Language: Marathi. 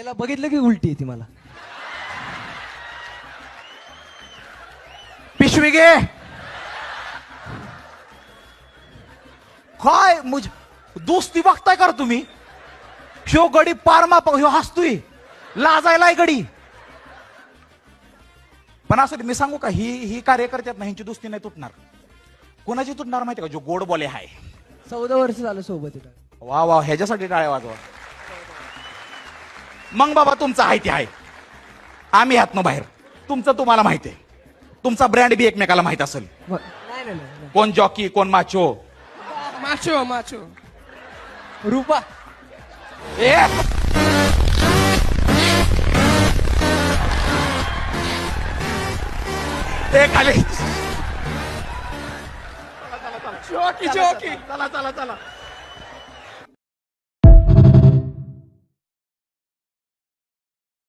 त्याला बघितलं की उलटी येते मला. पिशवी घे. काय मुझ दोस्ती बघताय का रे तुम्ही? ह्यो गडी पार माप ह्यो हसतोय, लाजायलाय गडी. पण असं मी सांगू का, ही कार्यकर्त्यात ना ह्यांची दोस्ती नाही तुटणार. कोणाची तुटणार माहिती का? जो गोड बोले आहे. 14 वर्ष झालं सोबत आहे. वा वा, ह्याच्यासाठी टाळ्या वाजवा. मग बाबा तुमचं आहे ते आहे, आम्ही ह्यातनं बाहेर. तुमचं तुम्हाला माहिती आहे, तुमचा ब्रँड बी एकमेकाला माहित असेल. नाही नाही नाही. कोण जॉकी, कोण माचो. माचो माचो रुपा ए ते खाली. जॉकी जॉकी चला चला चला.